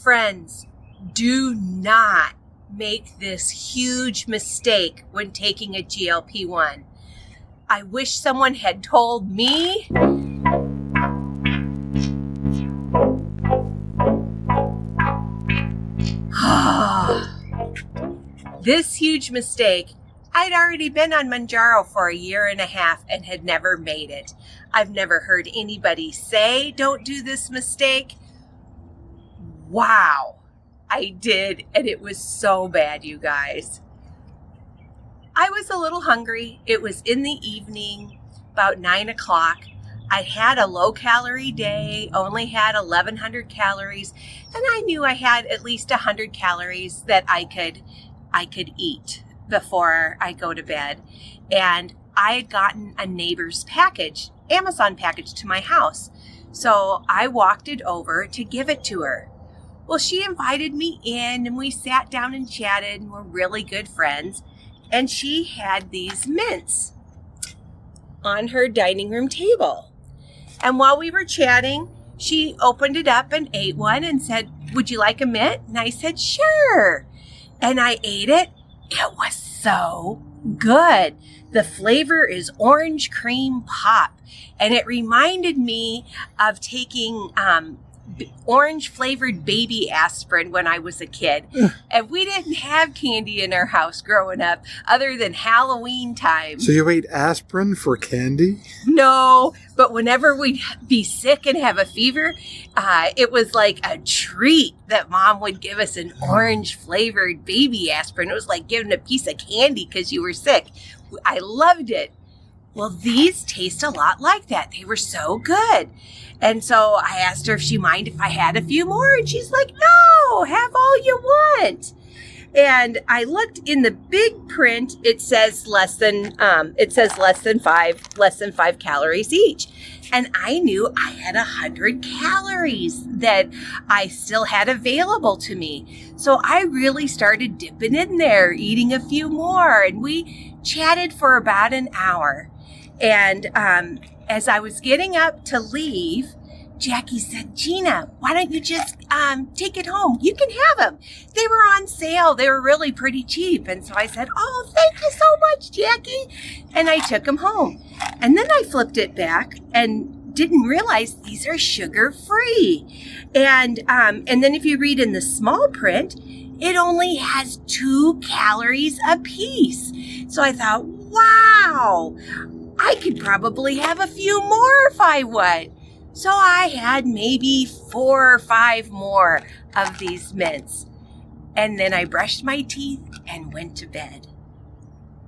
Friends, do not make this huge mistake when taking a GLP-1. I wish someone had told me. This huge mistake. I'd already been on Mounjaro for a year and a half and had never made it. I've never heard anybody say, don't do this mistake. Wow, I did, and it was so bad, you guys. I was a little hungry. It was in the evening, about 9 o'clock. I had a low-calorie day, only had 1,100 calories, and I knew I had at least 100 calories that I could eat before I go to bed. And I had gotten a neighbor's package, Amazon package, to my house. So I walked it over to give it to her. Well, she invited me in and we sat down and chatted and we're really good friends. And she had these mints on her dining room table. And while we were chatting, she opened it up and ate one and said, would you like a mint? And I said, sure. And I ate it. It was so good. The flavor is orange cream pop. And it reminded me of taking orange flavored baby aspirin when I was a kid. And we didn't have candy in our house growing up other than Halloween time. So you ate aspirin for candy? No, but whenever we'd be sick and have a fever, it was like a treat that Mom would give us an orange flavored baby aspirin. It was like giving a piece of candy because you were sick. I loved it. Well, these taste a lot like that. They were so good. And so I asked her if she minded if I had a few more. And she's like, no, have all you want. And I looked in the big print. It says less than 5 calories each. And I knew I had 100 calories that I still had available to me. So I really started dipping in there, eating a few more. And we chatted for about an hour. And as I was getting up to leave, Jackie said, Gina, why don't you just take it home? You can have them. They were on sale. They were really pretty cheap. And so I said, oh, thank you so much, Jackie. And I took them home. And then I flipped it back and didn't realize these are sugar-free. And then if you read in the small print, it only has 2 calories a piece. So I thought, wow, I could probably have a few more if I want. So I had maybe 4 or 5 more of these mints. And then I brushed my teeth and went to bed.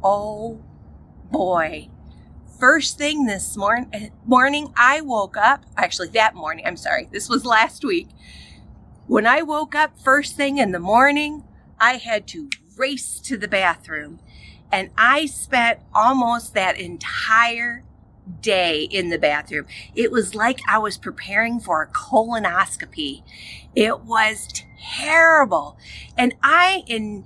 Oh boy. First thing this morning, I woke up. Actually, that morning, I'm sorry. This was last week. When I woke up first thing in the morning, I had to race to the bathroom. And I spent almost that entire day in the bathroom. It was like I was preparing for a colonoscopy. It was terrible. And in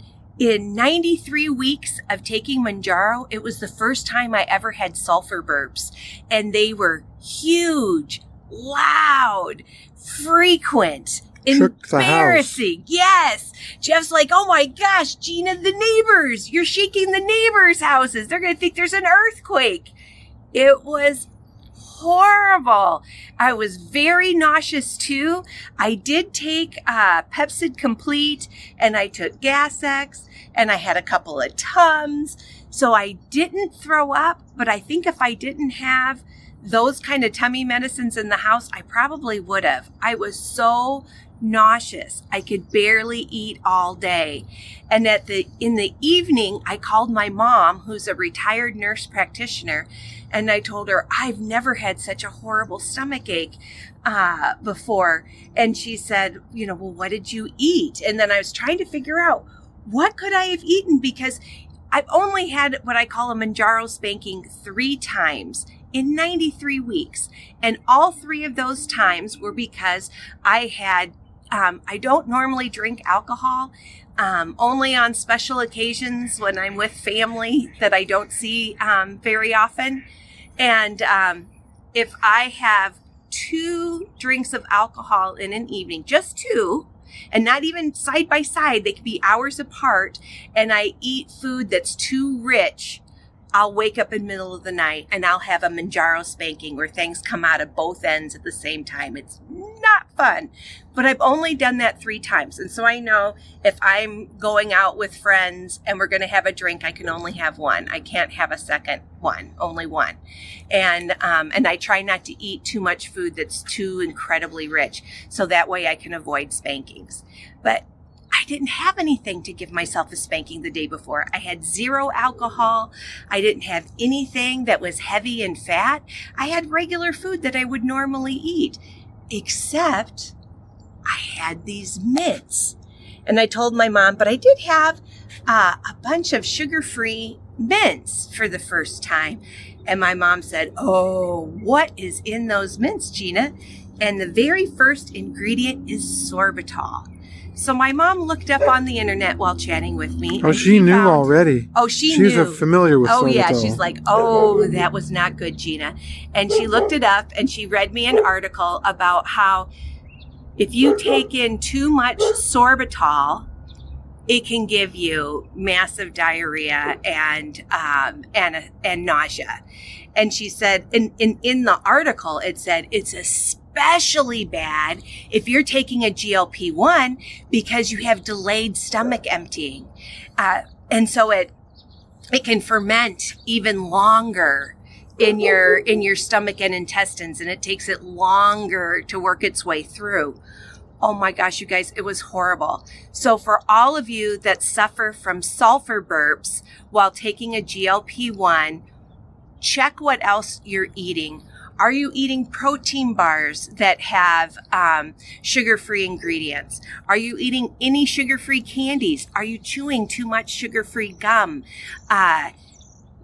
93 weeks of taking Mounjaro, it was the first time I ever had sulfur burps. And they were huge, loud, frequent, embarrassing. Yes. Jeff's like, oh my gosh, Gina, the neighbors, you're shaking the neighbors' houses. They're going to think there's an earthquake. It was horrible. I was very nauseous too. I did take Pepsid Complete and I took Gas-X and I had a couple of Tums. So I didn't throw up, but I think if I didn't have those kind of tummy medicines in the house, I probably would have. I was so nauseous. I could barely eat all day. And in the evening, I called my mom, who's a retired nurse practitioner, and I told her, I've never had such a horrible stomach ache before. And she said, well, what did you eat? And then I was trying to figure out what could I have eaten, because I've only had what I call a Mounjaro spanking 3 times in 93 weeks. And all 3 of those times were because I had, I don't normally drink alcohol, only on special occasions when I'm with family that I don't see very often. And if I have 2 drinks of alcohol in an evening, just 2, and not even side by side. They could be hours apart, and I eat food that's too rich, I'll wake up in the middle of the night and I'll have a Mounjaro spanking where things come out of both ends at the same time. It's not fun, but I've only done that 3 times. And so I know if I'm going out with friends and we're going to have a drink, I can only have one. I can't have a second one, only one. And I try not to eat too much food that's too incredibly rich. So that way I can avoid spankings. But I didn't have anything to give myself a spanking the day before. I had 0 alcohol. I didn't have anything that was heavy and fat. I had regular food that I would normally eat, except I had these mints. And I told my mom, but I did have a bunch of sugar-free mints for the first time. And my mom said, oh, what is in those mints, Gina? And the very first ingredient is sorbitol. So my mom looked up on the internet while chatting with me. Oh, she knew already. Oh, she knew. She's familiar with sorbitol. Oh, yeah. She's like, oh, that was not good, Gina. And she looked it up and she read me an article about how if you take in too much sorbitol, it can give you massive diarrhea and nausea. And she said, in the article, it said it's especially bad if you're taking a GLP-1 because you have delayed stomach emptying. And so it can ferment even longer in your stomach and intestines, and it takes it longer to work its way through. Oh my gosh, you guys, it was horrible. So for all of you that suffer from sulfur burps while taking a GLP-1, check what else you're eating. Are you eating protein bars that have sugar-free ingredients? Are you eating any sugar-free candies? Are you chewing too much sugar-free gum?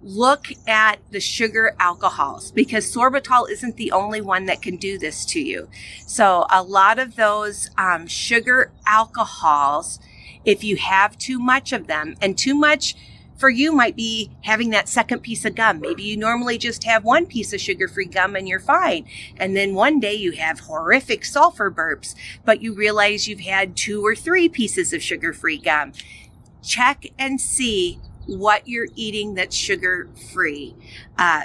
Look at the sugar alcohols, because sorbitol isn't the only one that can do this to you. So a lot of those sugar alcohols, if you have too much of them, and too much for you might be having that second piece of gum. Maybe you normally just have one piece of sugar-free gum and you're fine. And then one day you have horrific sulfur burps, but you realize you've had 2 or 3 pieces of sugar-free gum. Check and see what you're eating that's sugar-free,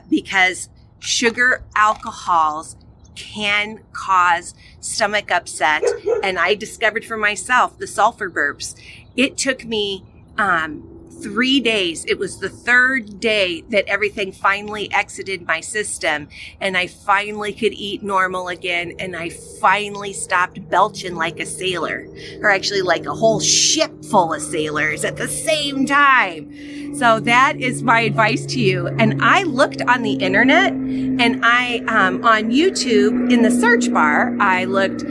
because sugar alcohols can cause stomach upset. And I discovered for myself the sulfur burps. It took me 3 days. It was the 3rd day that everything finally exited my system and I finally could eat normal again, and I finally stopped belching like a sailor, or actually like a whole ship full of sailors at the same time. So that is my advice to you. And I looked on the internet, and I on YouTube in the search bar, I looked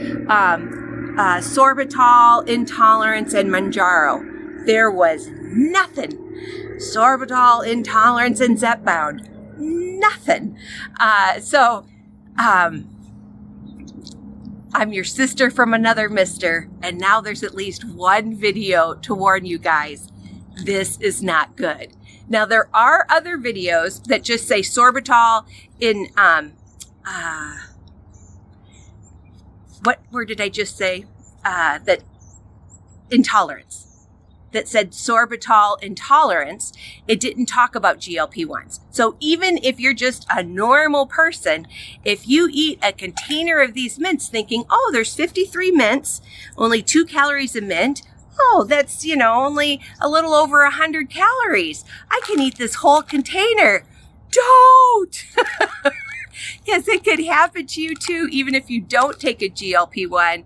sorbitol intolerance and Mounjaro. There was nothing. Sorbitol intolerance and Zepbound. Nothing. I'm your sister from another mister, and now there's at least one video to warn you guys. This is not good. Now, there are other videos that just say sorbitol in, what word did I just say? That intolerance. That said sorbitol intolerance. It didn't talk about GLP-1s. So even if you're just a normal person, if you eat a container of these mints thinking, oh, there's 53 mints, only 2 calories a mint. Oh, that's, only a little over 100 calories. I can eat this whole container. Don't! Because it could happen to you too, even if you don't take a GLP-1,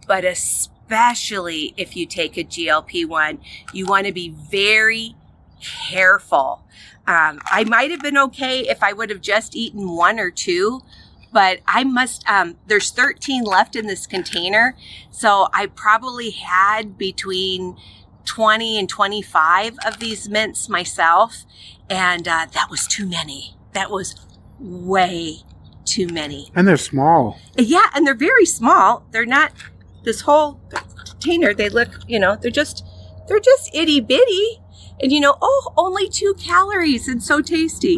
but especially if you take a GLP-1, you want to be very careful. I might have been okay if I would have just eaten 1 or 2, but I must, there's 13 left in this container. So I probably had between 20 and 25 of these mints myself. And that was too many. That was way too many. And they're small. Yeah, and they're very small. They're not this whole container. They look, they're just itty bitty. And only 2 calories and so tasty.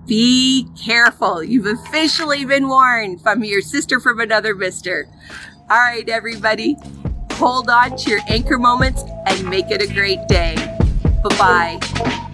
Be careful. You've officially been warned from your sister from another mister. All right, everybody. hold on to your anchor moments and make it a great day. Bye-bye.